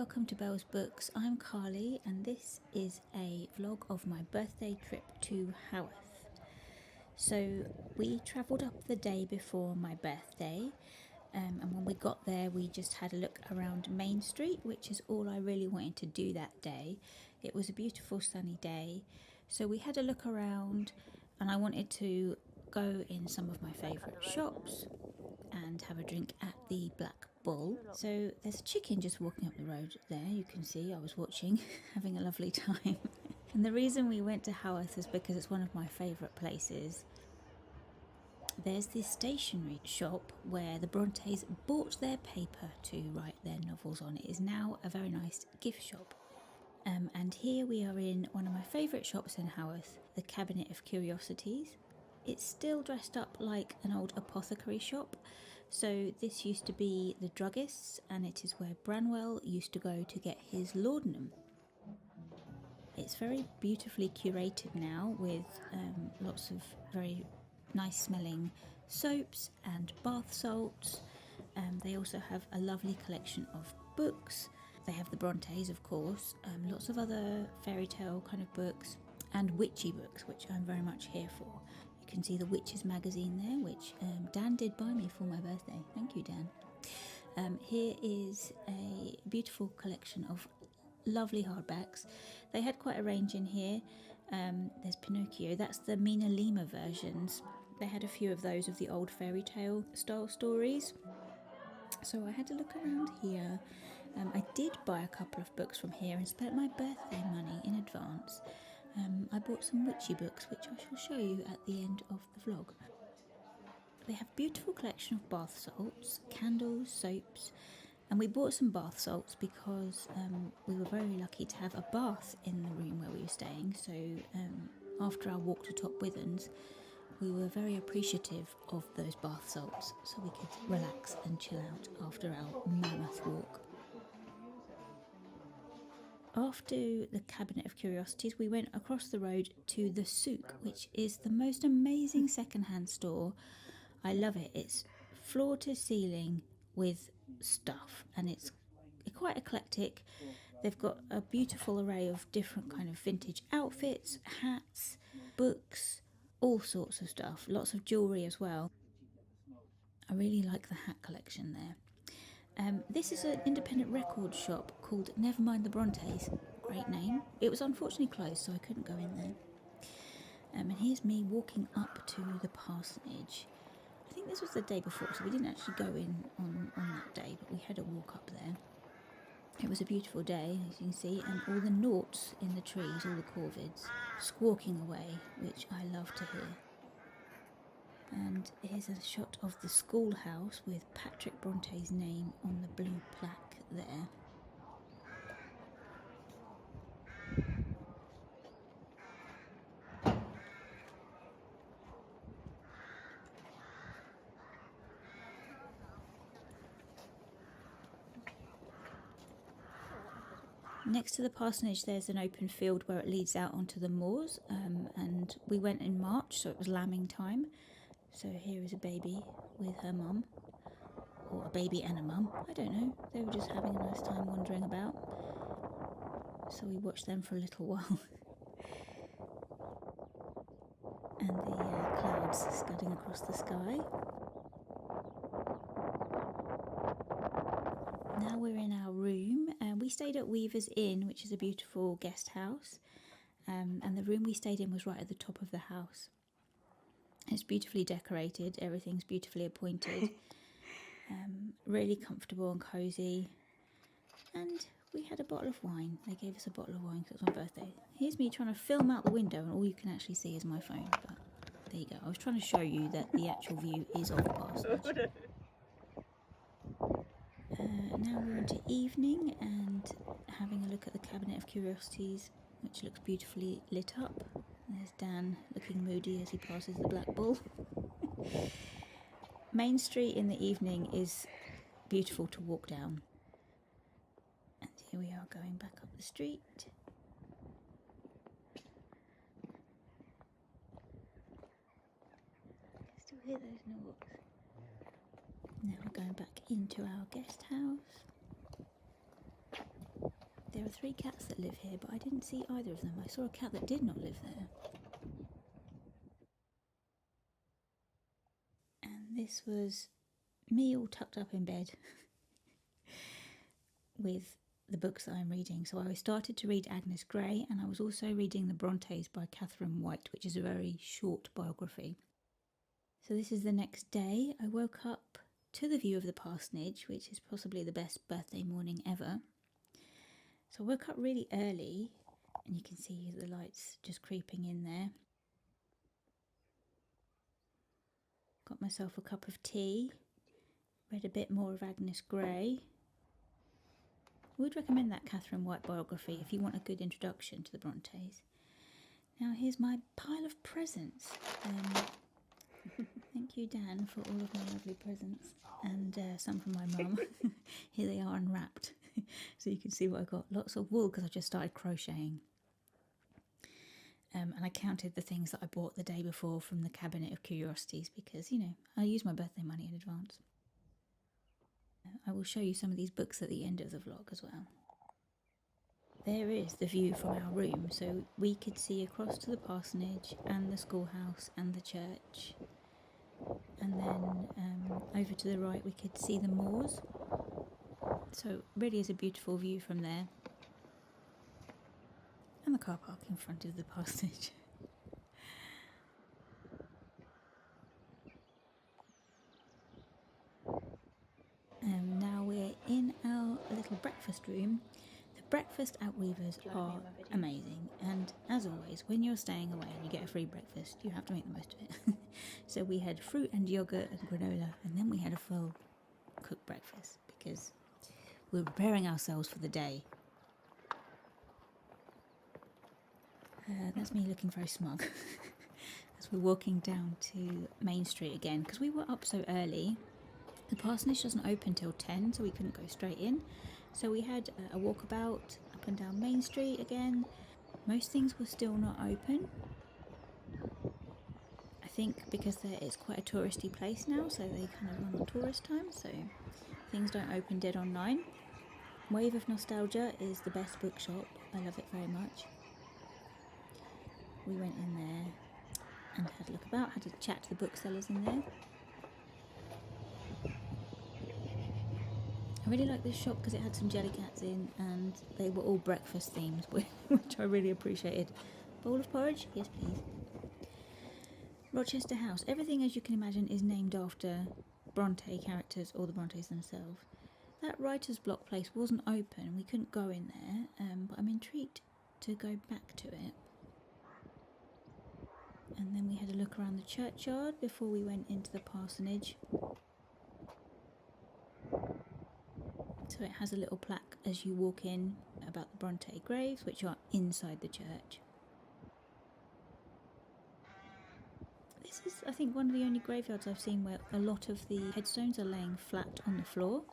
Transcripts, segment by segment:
welcome to Belle's Books. I'm Carly and this is a vlog of my birthday trip to Haworth. So we travelled up the day before my birthday, and when we got there we just had a look around Main Street, which is all I really wanted to do that day. It was a beautiful sunny day, so we had a look around and I wanted to go in some of my favourite shops and have a drink at the Black Bull. So there's a chicken just walking up the road there, you can see. I was watching, having a lovely time. And the reason we went to Haworth is because it's one of my favourite places. There's this stationery shop where the Brontes bought their paper to write their novels on. It is now a very nice gift shop. And here we are in one of my favourite shops in Haworth, the Cabinet of Curiosities. It's still dressed up like an old apothecary shop. So this used to be the druggist's, and it is where Branwell used to go to get his laudanum. It's very beautifully curated now with lots of very nice smelling soaps and bath salts. They also have a lovely collection of books. They have the Brontes, of course, lots of other fairy tale kind of books and witchy books, which I'm very much here for. You can see the Witches magazine there, which Dan did buy me for my birthday. Thank you, Dan. Here is a beautiful collection of lovely hardbacks. They had quite a range in here. There's Pinocchio, that's the Mina Lima versions. They had a few of those of the old fairy tale style stories. So I had to look around here. I did buy a couple of books from here and spent my birthday money in advance. I bought some witchy books, which I shall show you at the end of the vlog. They have a beautiful collection of bath salts, candles, soaps, and we bought some bath salts because we were very lucky to have a bath in the room where we were staying. So after our walk to Top Withens, we were very appreciative of those bath salts so we could relax and chill out after our mammoth walk. After the Cabinet of Curiosities, we went across the road to the Souk, which is the most amazing secondhand store. I love it. It's floor to ceiling with stuff, and it's quite eclectic. They've got a beautiful array of different kind of vintage outfits, hats, books, all sorts of stuff. Lots of jewellery as well. I really like the hat collection there. This is an independent record shop called Never Mind the Brontes. Great name. It was unfortunately closed, so I couldn't go in there. And here's me walking up to the parsonage. I think this was the day before, so we didn't actually go in on that day, but we had a walk up there. It was a beautiful day, as you can see, and all the noughts in the trees, all the corvids, squawking away, which I love to hear. And here's a shot of the schoolhouse with Patrick Bronte's name on the blue plaque there. Next to the parsonage there's an open field where it leads out onto the moors, and we went in March, so it was lambing time. So here is a baby with her mum, or a baby and a mum, I don't know. They were just having a nice time wandering about. So we watched them for a little while. And the clouds scudding across the sky. Now we're in our room, and we stayed at Weaver's Inn, which is a beautiful guest house. And the room we stayed in was right at the top of the house. It's beautifully decorated, everything's beautifully appointed, really comfortable and cosy. And we had a bottle of wine. They gave us a bottle of wine because it was my birthday. Here's me trying to film out the window, and all you can actually see is my phone. But there you go. I was trying to show you that the actual view is of the parsonage. Now we're into evening and having a look at the Cabinet of Curiosities, which looks beautifully lit up. There's Dan looking moody as he passes the Black Bull. Main Street in the evening is beautiful to walk down. And here we are going back up the street. I can still hear those knocks. Now we're going back into our guest house. there are 3 cats that live here, but I didn't see either of them. I saw a cat that did not live there. And this was me all tucked up in bed with the books that I'm reading. So I started to read Agnes Grey, and I was also reading The Brontes by Catherine White, which is a very short biography. So this is the next day. I woke up to the view of the parsonage, which is possibly the best birthday morning ever. So I woke up really early, and you can see the lights just creeping in there. Got myself a cup of tea, read a bit more of Agnes Grey. I would recommend that Catherine White biography if you want a good introduction to the Brontes. Now here's my pile of presents. Thank you, Dan, for all of my lovely presents, and some from my mum. Here they are unwrapped, so you can see what I got. Lots of wool because I just started crocheting. And I counted the things that I bought the day before from the Cabinet of Curiosities because, you know, I use my birthday money in advance. I will show you some of these books at the end of the vlog as well. There is the view from our room, so we could see across to the parsonage and the schoolhouse and the church. And then over to the right we could see the moors. So it really is a beautiful view from there. And the car park in front of the parsonage. Now we're in our little breakfast room. The breakfast at Weavers are amazing, and as always, when you're staying away and you get a free breakfast, you have to make the most of it. So we had fruit and yogurt and granola, and then we had a full cooked breakfast because we were preparing ourselves for the day. That's me looking very smug as we're walking down to Main Street again because we were up so early. The parsonage doesn't open till 10, so we couldn't go straight in. So we had a walkabout up and down Main Street again. Most things were still not open. I think because it's quite a touristy place now, so they kind of run on tourist time, so things don't open dead on 9. Wave of Nostalgia is the best bookshop. I love it very much. We went in there and had a look about, had a chat to the booksellers in there. I really liked this shop because it had some jellycats in and they were all breakfast themed, which I really appreciated. Bowl of porridge? Yes, please. Rochester House. Everything, as you can imagine, is named after Bronte characters or the Brontes themselves. That writer's block place wasn't open. We couldn't go in there, but I'm intrigued to go back to it. And then we had a look around the churchyard before we went into the parsonage. So it has a little plaque as you walk in about the Bronte graves, which are inside the church. This is, I think, one of the only graveyards I've seen where a lot of the headstones are laying flat on the floor.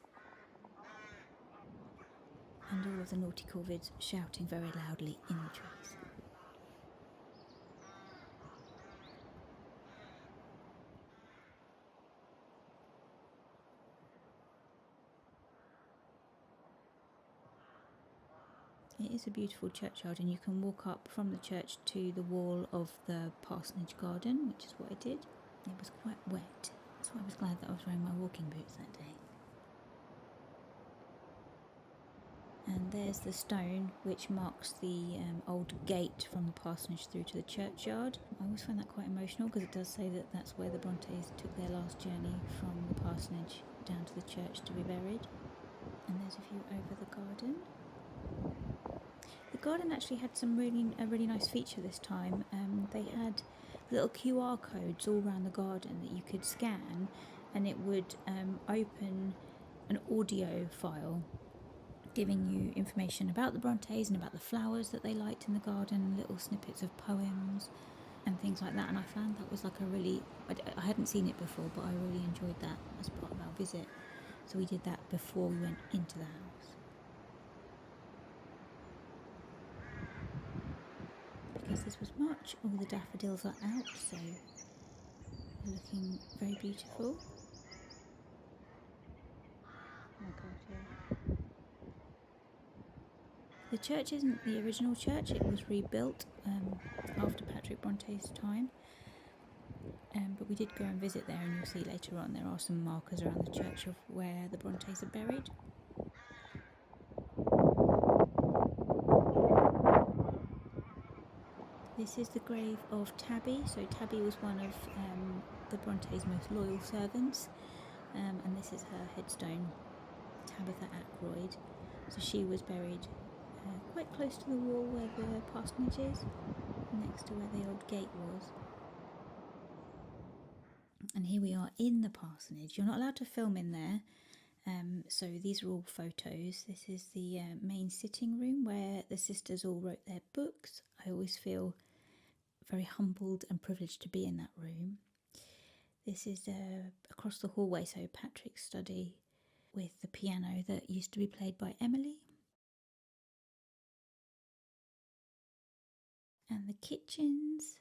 And all of the naughty corvids shouting very loudly in the trees. It is a beautiful churchyard, and you can walk up from the church to the wall of the parsonage garden, which is what I did. It was quite wet, so I was glad that I was wearing my walking boots that day. And there's the stone which marks the old gate from the parsonage through to the churchyard. I always find that quite emotional because it does say that that's where the Brontes took their last journey from the parsonage down to the church to be buried. And there's a view over the garden. The garden actually had a really nice feature this time. They had little QR codes all around the garden that you could scan, and it would open an audio file giving you information about the Brontes and about the flowers that they liked in the garden, little snippets of poems and things like that. And I found that was like I hadn't seen it before, but I really enjoyed that as part of our visit. So we did that before we went into the house. Because this was March, all the daffodils are out, so they're looking very beautiful. Oh my god, yeah. The church isn't the original church, it was rebuilt after Patrick Bronte's time. But we did go and visit there, and you'll see later on there are some markers around the church of where the Brontes are buried. This is the grave of Tabby. So Tabby was one of the Brontes' most loyal servants, and this is her headstone, Tabitha Ackroyd. So she was buried quite close to the wall where the parsonage is, next to where the old gate was. And here we are in the parsonage. You're not allowed to film in there, so these are all photos. This is the main sitting room where the sisters all wrote their books. I always feel very humbled and privileged to be in that room. This is across the hallway, so Patrick's study with the piano that used to be played by Emily. And the kitchens.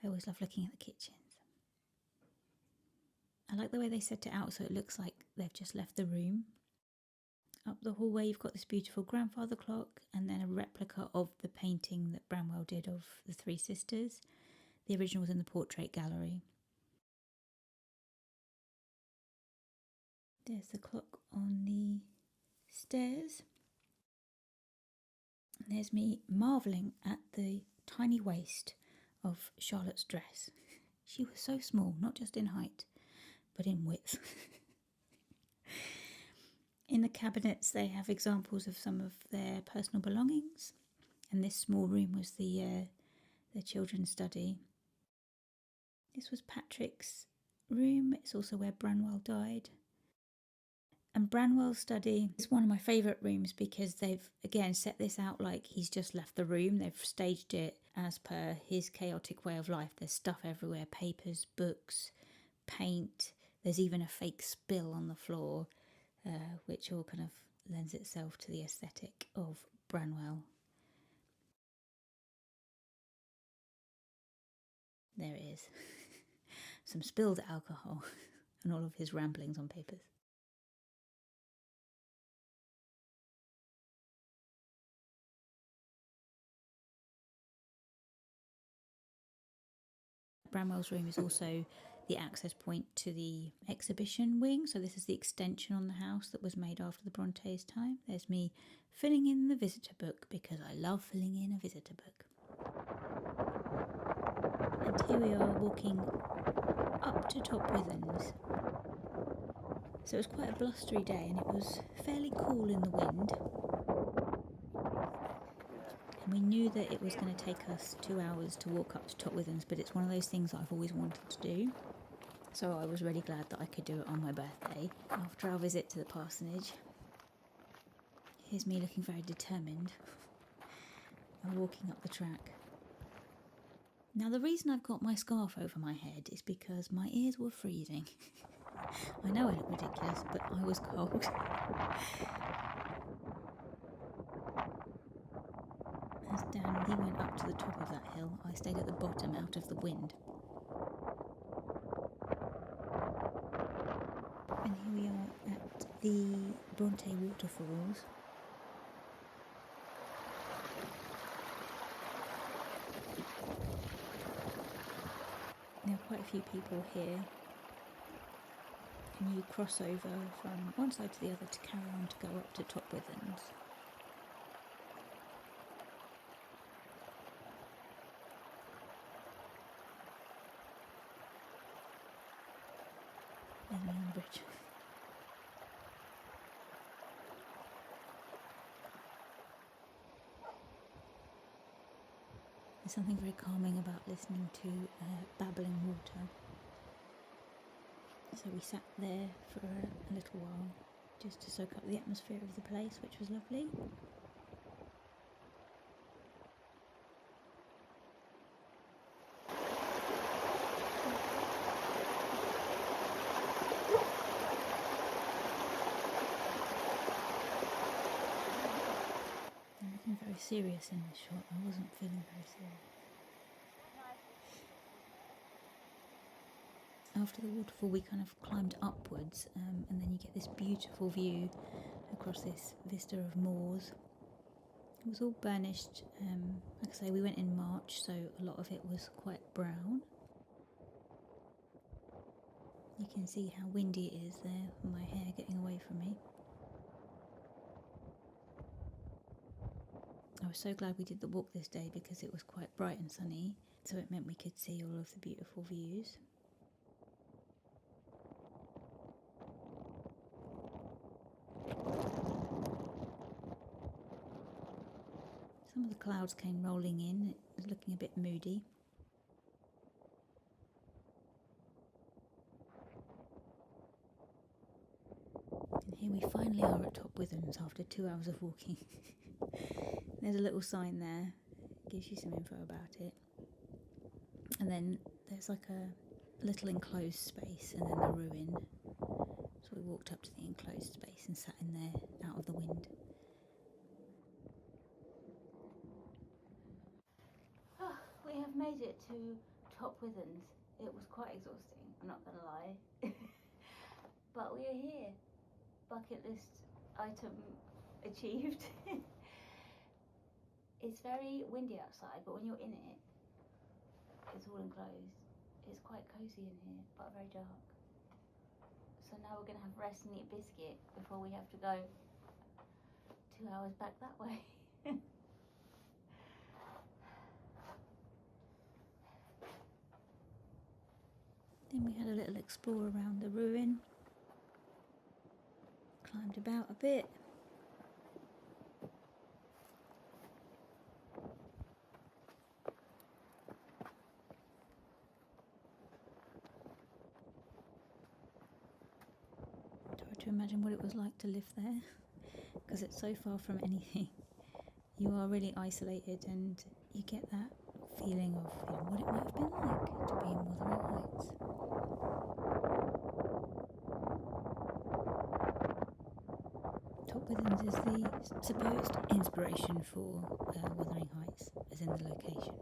I always love looking at the kitchens. I like the way they set it out so it looks like they've just left the room. Up the hallway you've got this beautiful grandfather clock, and then a replica of the painting that Branwell did of the three sisters. The original was in the portrait gallery. There's the clock on the stairs. And there's me marvelling at the tiny waist of Charlotte's dress. She was so small, not just in height, but in width. In the cabinets they have examples of some of their personal belongings, and this small room was the children's study. This was Patrick's room. It's also where Branwell died. And Branwell's study is one of my favourite rooms because they've again set this out like he's just left the room. They've staged it as per his chaotic way of life. There's stuff everywhere, papers, books, paint. There's even a fake spill on the floor, which all kind of lends itself to the aesthetic of Branwell. There it is. Some spilled alcohol and all of his ramblings on papers. Branwell's room is also the access point to the exhibition wing. So this is the extension on the house that was made after the Brontes' time. There's me filling in the visitor book because I love filling in a visitor book. And here we are walking up to Top Withens. So it was quite a blustery day and it was fairly cool in the wind. And we knew that it was going to take us 2 hours to walk up to Top Withens, but it's one of those things that I've always wanted to do. So I was really glad that I could do it on my birthday after our visit to the parsonage. Here's me looking very determined and walking up the track. Now the reason I've got my scarf over my head is because my ears were freezing. I know I look ridiculous, but I was cold. As Dan, he went up to the top of that hill, I stayed at the bottom out of the wind. And here we are at the Bronte waterfalls. There are quite a few people here, and you cross over from one side to the other to carry on to go up to Top Withens. There's my own bridge. There's something very calming about listening to babbling water. So we sat there for a little while just to soak up the atmosphere of the place, which was lovely. I'm looking very serious in this shot. I wasn't feeling very serious. After the waterfall we kind of climbed upwards and then you get this beautiful view across this vista of moors. It was all burnished. Like I say, we went in March, so a lot of it was quite brown. You can see how windy it is there, with my hair getting away from me. I was so glad we did the walk this day because it was quite bright and sunny, so it meant we could see all of the beautiful views. Some of the clouds came rolling in, it was looking a bit moody. And here we finally are at Top Withens after 2 hours of walking. There's a little sign there, gives you some info about it. And then there's like a little enclosed space and then the ruin. So we walked up to the enclosed space and sat in there out of the wind. We have made it to Top Withens. It was quite exhausting, I'm not going to lie. But we are here. Bucket list item achieved. It's very windy outside, but when you're in it, it's all enclosed. It's quite cosy in here, but very dark. So now we're going to have rest and eat biscuit before we have to go 2 hours back that way. Then we had a little explore around the ruin. Climbed about a bit. Tried to imagine what it was like to live there, because it's so far from anything. You are really isolated and you get that feeling of what it might have been like to be in Wuthering Heights. Top Withens is the supposed inspiration for Wuthering Heights, as in the location.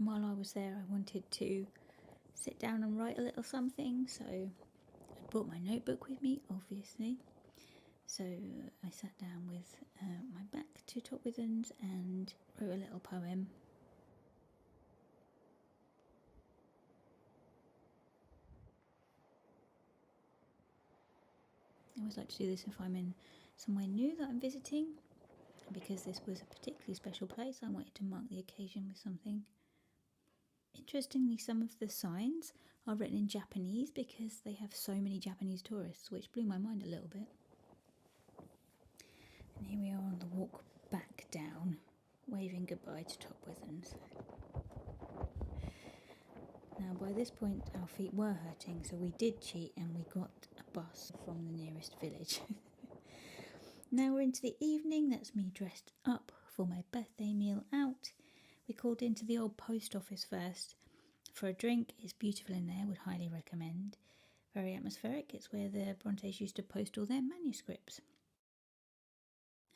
While I was there, I wanted to sit down and write a little something, so I brought my notebook with me, obviously. So I sat down with my back to Top Withens and wrote a little poem. I always like to do this if I'm in somewhere new that I'm visiting, and because this was a particularly special place, I wanted to mark the occasion with something. Interestingly, some of the signs are written in Japanese because they have so many Japanese tourists, which blew my mind a little bit. And here we are on the walk back down, waving goodbye to Top Withens. Now, by this point, our feet were hurting, so we did cheat and we got a bus from the nearest village. Now we're into the evening. That's me dressed up for my birthday meal out. We called into the old post office first for a drink. It's beautiful in there, would highly recommend. Very atmospheric. It's where the Brontes used to post all their manuscripts.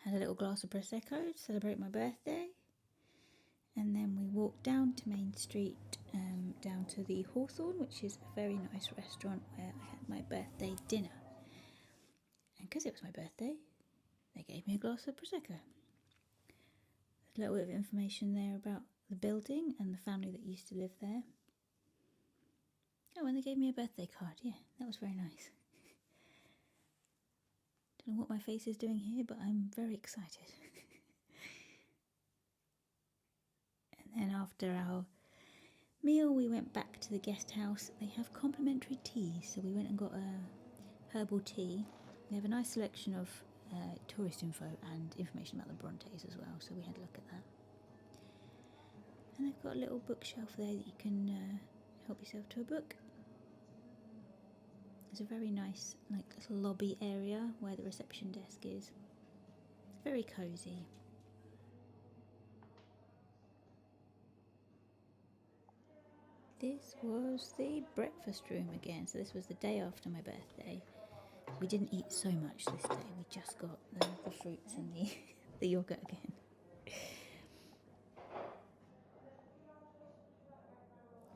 Had a little glass of Prosecco to celebrate my birthday. And then we walked down to Main Street, down to the Hawthorn, which is a very nice restaurant where I had my birthday dinner. And because it was my birthday, they gave me a glass of Prosecco. A little bit of information there about the building and the family that used to live there. Oh, and they gave me a birthday card. Yeah, that was very nice. Don't know what my face is doing here, but I'm very excited. And then after our meal, we went back to the guest house. They have complimentary tea, so we went and got a herbal tea. They have a nice selection of tourist info and information about the Brontes as well, so we had a look at that. And they've got a little bookshelf there that you can help yourself to a book. There's a very nice little lobby area where the reception desk is. It's very cosy. This was the breakfast room again, so this was the day after my birthday. We didn't eat so much this day, we just got the fruits and the yoghurt again.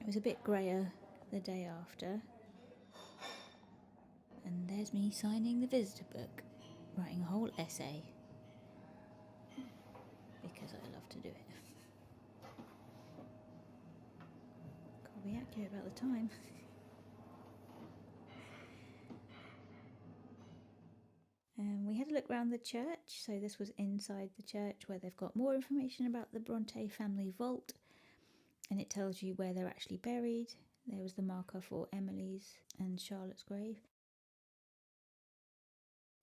It was a bit greyer the day after. And there's me signing the visitor book, writing a whole essay, because I love to do it. Gotta be accurate about the time. We had a look around the church, so this was inside the church where they've got more information about the Bronte family vault, and it tells you where they're actually buried. There was the marker for Emily's and Charlotte's grave.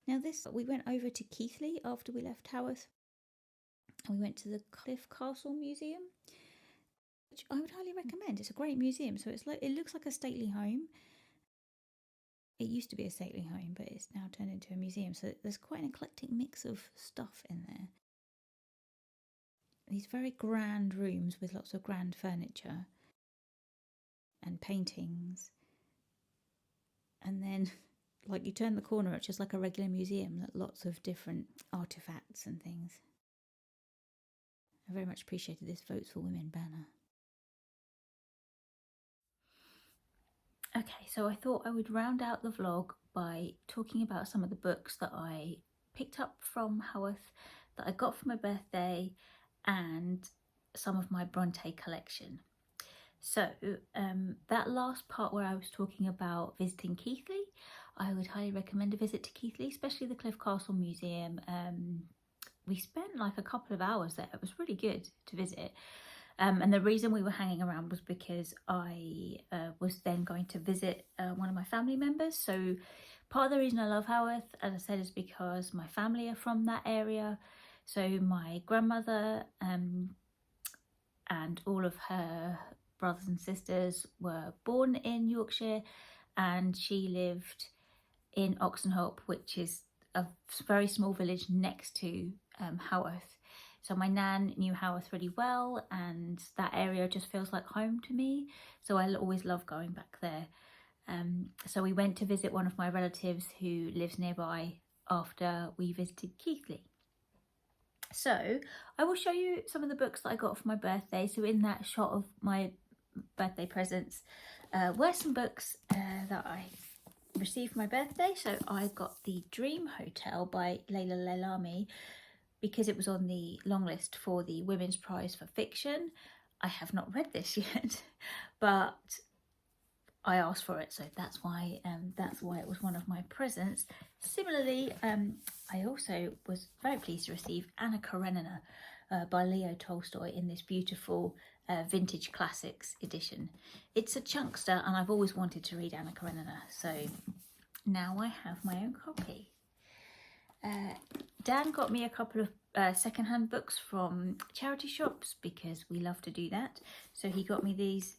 Now we went over to Keighley after we left Haworth, and we went to the Cliff Castle Museum, which I would highly recommend. It's a great museum, so it looks like a stately home. It used to be a stately home, but it's now turned into a museum, so there's quite an eclectic mix of stuff in there. These very grand rooms with lots of grand furniture and paintings, and then you turn the corner, it's just like a regular museum, lots of different artefacts and things. I very much appreciated this Votes for Women banner. Okay, so I thought I would round out the vlog by talking about some of the books that I picked up from Haworth, that I got for my birthday, and some of my Bronte collection. So that last part where I was talking about visiting Keighley, I would highly recommend a visit to Keighley, especially the Cliff Castle Museum. We spent a couple of hours there. It was really good to visit. And the reason we were hanging around was because I was then going to visit one of my family members. So part of the reason I love Haworth, as I said, is because my family are from that area. So my grandmother and all of her brothers and sisters were born in Yorkshire, and she lived in Oxenhope, which is a very small village next to Haworth. So my nan knew Haworth really well, and that area just feels like home to me. So I always love going back there. So we went to visit one of my relatives who lives nearby after we visited Keighley. So I will show you some of the books that I got for my birthday. So in that shot of my birthday presents were some books that I received for my birthday. So I got The Dream Hotel by Layla Leilami, because it was on the long list for the Women's Prize for Fiction. I have not read this yet, but I asked for it, so that's why it was one of my presents. Similarly, I also was very pleased to receive Anna Karenina by Leo Tolstoy in this beautiful vintage classics edition. It's a chunkster, and I've always wanted to read Anna Karenina, so now I have my own copy. Dan got me a couple of secondhand books from charity shops, because we love to do that. So he got me this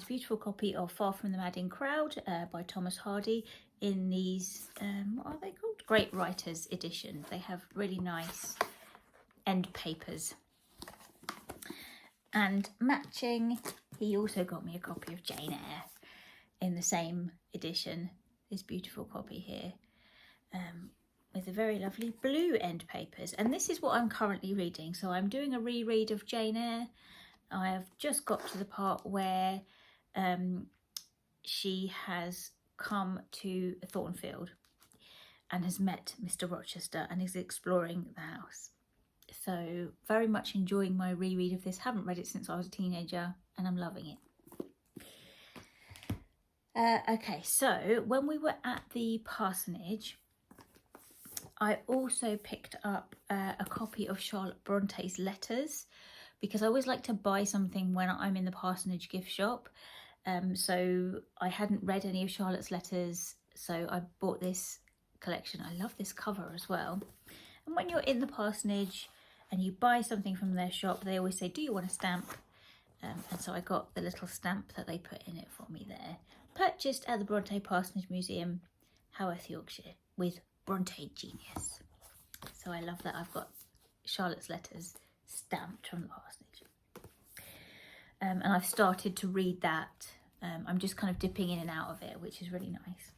beautiful copy of Far from the Madding Crowd by Thomas Hardy in these, what are they called? Great Writers edition. They have really nice end papers. And matching, he also got me a copy of Jane Eyre in the same edition. This beautiful copy here. With the very lovely blue end papers, and this is what I'm currently reading. So I'm doing a reread of Jane Eyre. I have just got to the part where she has come to Thornfield and has met Mr. Rochester and is exploring the house. So very much enjoying my reread of this. Haven't read it since I was a teenager, and I'm loving it. Okay, so when we were at the parsonage, I also picked up a copy of Charlotte Bronte's letters, because I always like to buy something when I'm in the parsonage gift shop. So I hadn't read any of Charlotte's letters, so I bought this collection. I love this cover as well. And when you're in the parsonage and you buy something from their shop, they always say, do you want a stamp? And so I got the little stamp that they put in it for me there. Purchased at the Bronte Parsonage Museum, Haworth, Yorkshire, with Bronte Genius. So I love that I've got Charlotte's letters stamped from the parsonage. And I've started to read that. I'm just kind of dipping in and out of it, which is really nice.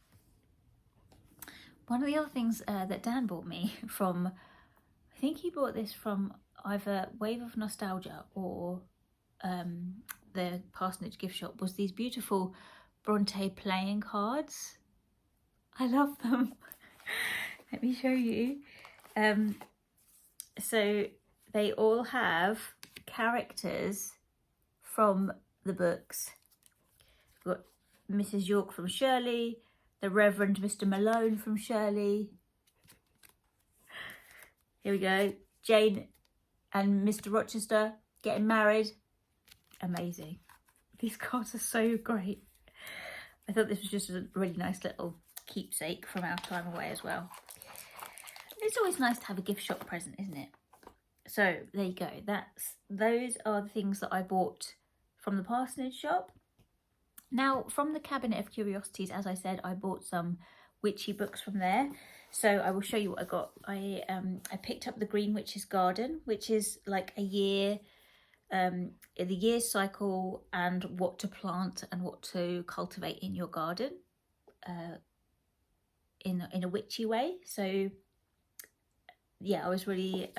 One of the other things that Dan bought me from, I think he bought this from either Wave of Nostalgia or the Parsonage gift shop, was these beautiful Bronte playing cards. I love them. Let me show you. So they all have characters from the books. We've got Mrs. York from Shirley, the Reverend Mr. Malone from Shirley. Here we go. Jane and Mr. Rochester getting married. Amazing. These cards are so great. I thought this was just a really nice little keepsake from our time away as well. It's always nice to have a gift shop present, isn't it? So there you go. Those are the things that I bought from the parsonage shop. Now, from the Cabinet of Curiosities, as I said, I bought some witchy books from there. So I will show you what I got. I picked up the Green Witch's Garden, which is like a year, the year cycle and what to plant and what to cultivate in your garden, in a witchy way. So yeah, I was really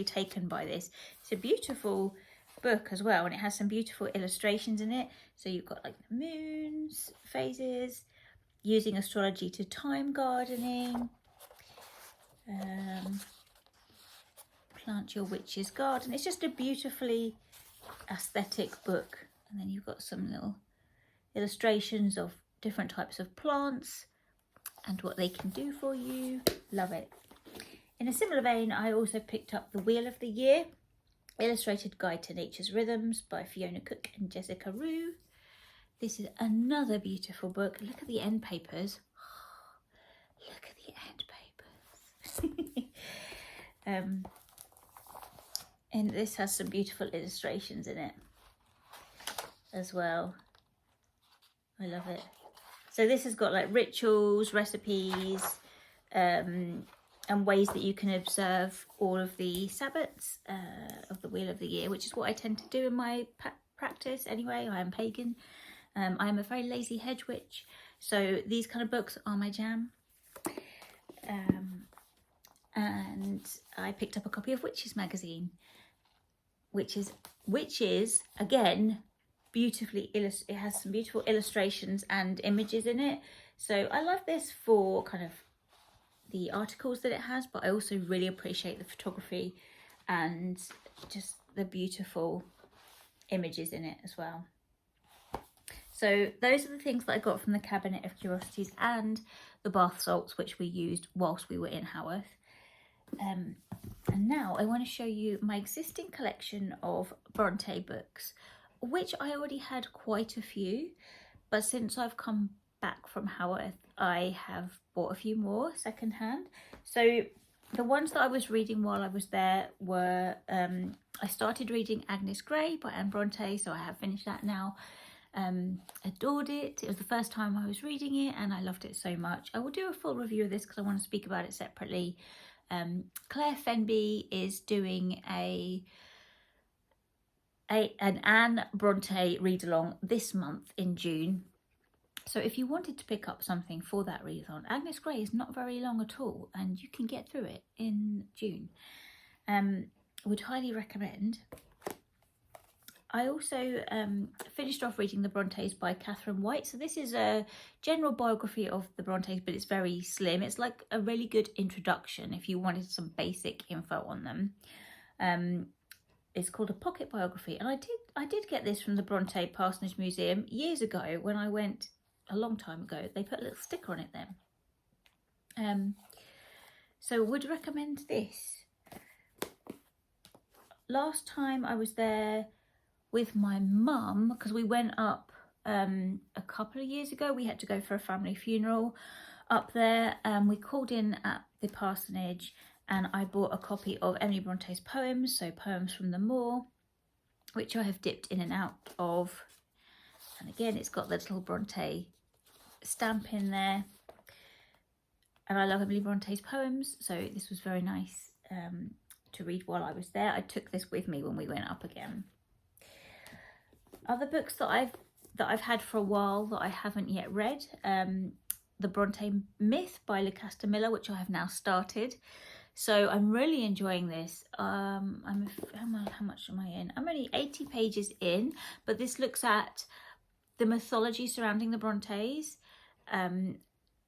taken by this. It's a beautiful book as well, and it has some beautiful illustrations in it. So you've got like the moons, phases, using astrology to time gardening, plant your witch's garden. It's just a beautifully aesthetic book. And then you've got some little illustrations of different types of plants and what they can do for you. Love it. In a similar vein, I also picked up The Wheel of the Year, Illustrated Guide to Nature's Rhythms by Fiona Cook and Jessica Rue. This is another beautiful book. Look at the end papers. Look at the end papers. And this has some beautiful illustrations in it as well. I love it. So this has got like rituals, recipes, and ways that you can observe all of the Sabbats of the Wheel of the Year, which is what I tend to do in my practice anyway. I am pagan. I am a very lazy hedge witch, so these kind of books are my jam. And I picked up a copy of Witches magazine, which is again beautifully it has some beautiful illustrations and images in it. So I love this for kind of the articles that it has, but I also really appreciate the photography and just the beautiful images in it as well. So those are the things that I got from the Cabinet of Curiosities and the bath salts, which we used whilst we were in Haworth. And now I want to show you my existing collection of Bronte books, which I already had quite a few, but since I've come back from Haworth, I have bought a few more secondhand. So the ones that I was reading while I was there were, I started reading Agnes Grey by Anne Bronte, so I have finished that now. Adored it. It was the first time I was reading it and I loved it so much. I will do a full review of this because I want to speak about it separately. Claire Fenby is doing an Anne Bronte read along this month in June. So if you wanted to pick up something for that readathon, Agnes Grey is not very long at all and you can get through it in June. Would highly recommend. I also finished off reading The Brontes by Catherine White. So this is a general biography of the Brontes, but it's very slim. It's like a really good introduction if you wanted some basic info on them. It's called a pocket biography, and I did get this from the Bronte Parsonage Museum years ago when I went a long time ago. They put a little sticker on it then. So would recommend this. Last time I was there with my mum, because we went up a couple of years ago. We had to go for a family funeral up there. We called in at the parsonage and I bought a copy of Emily Bronte's poems, so Poems from the Moor, which I have dipped in and out of. And again, it's got the little Bronte stamp in there. And I love Emily Bronte's poems, so this was very nice to read while I was there. I took this with me when we went up again. Other books that I've had for a while that I haven't yet read, The Bronte Myth by Lucasta Miller, which I have now started. So I'm really enjoying this. How much am I in? I'm only 80 pages in, but this looks at the mythology surrounding the Brontes,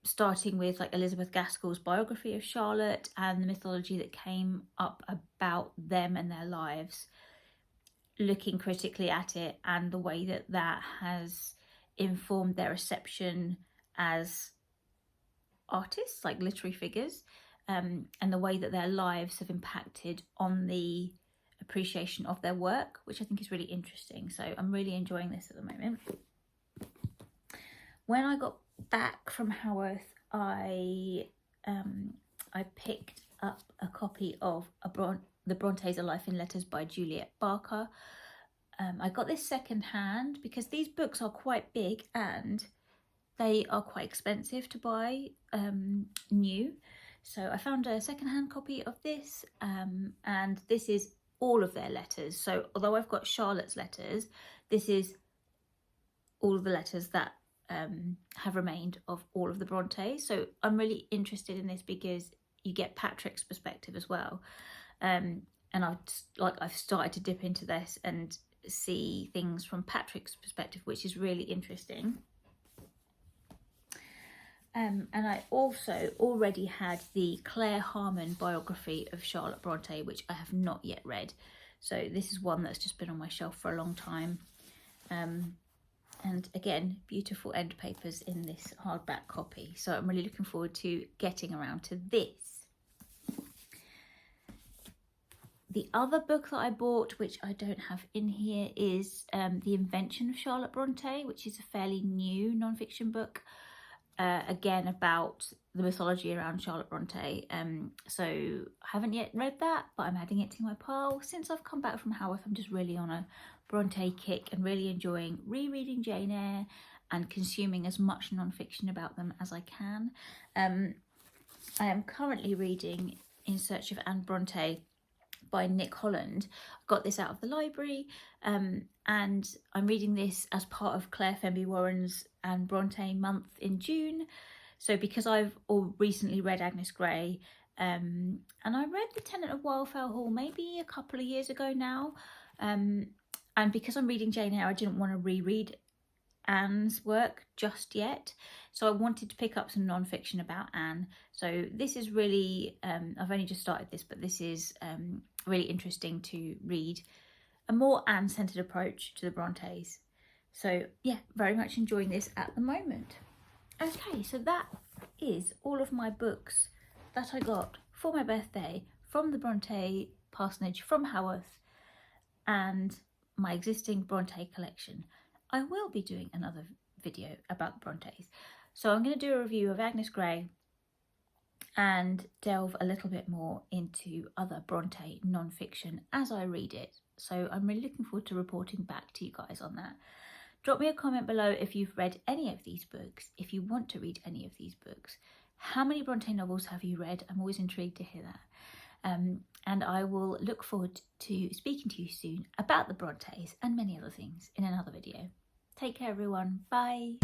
starting with like Elizabeth Gaskell's biography of Charlotte and the mythology that came up about them and their lives, looking critically at it and the way that that has informed their reception as artists, like literary figures, and the way that their lives have impacted on the appreciation of their work, which I think is really interesting. So I'm really enjoying this at the moment. When I got back from Haworth, I picked up a copy of The Brontes: A Life in Letters by Juliet Barker. I got this secondhand because these books are quite big and they are quite expensive to buy new. So I found a secondhand copy of this, and this is all of their letters. So although I've got Charlotte's letters, this is all of the letters that have remained of all of the Brontes. So I'm really interested in this because you get Patrick's perspective as well, and I've started to dip into this and see things from Patrick's perspective, which is really interesting. And I also already had the Claire Harmon biography of Charlotte Bronte, which I have not yet read. So this is one that's just been on my shelf for a long time. And again, beautiful end papers in this hardback copy. So I'm really looking forward to getting around to this. The other book that I bought, which I don't have in here, is The Invention of Charlotte Bronte, which is a fairly new non-fiction book. Again, about the mythology around Charlotte Bronte. So I haven't yet read that, but I'm adding it to my pile. Since I've come back from Haworth, I'm just really on a Bronte kick and really enjoying rereading Jane Eyre and consuming as much non-fiction about them as I can. I am currently reading In Search of Anne Bronte by Nick Holland. I got this out of the library, and I'm reading this as part of Claire Fenby Warren's Anne Bronte month in June. So because I've recently read Agnes Grey, and I read The Tenant of Wildfowl Hall maybe a couple of years ago now, and because I'm reading Jane Eyre, I didn't want to reread Anne's work just yet, so I wanted to pick up some non-fiction about Anne. So this is really, I've only just started this, but this is really interesting to read a more Anne-centred approach to the Brontes. So yeah, very much enjoying this at the moment. Okay, so that is all of my books that I got for my birthday from the Bronte Parsonage from Haworth and my existing Bronte collection. I will be doing another video about the Brontes. So I'm going to do a review of Agnes Grey and delve a little bit more into other Bronte non-fiction as I read it. So I'm really looking forward to reporting back to you guys on that. Drop me a comment below if you've read any of these books, if you want to read any of these books. How many Bronte novels have you read? I'm always intrigued to hear that. And I will look forward to speaking to you soon about the Brontes and many other things in another video. Take care, everyone. Bye.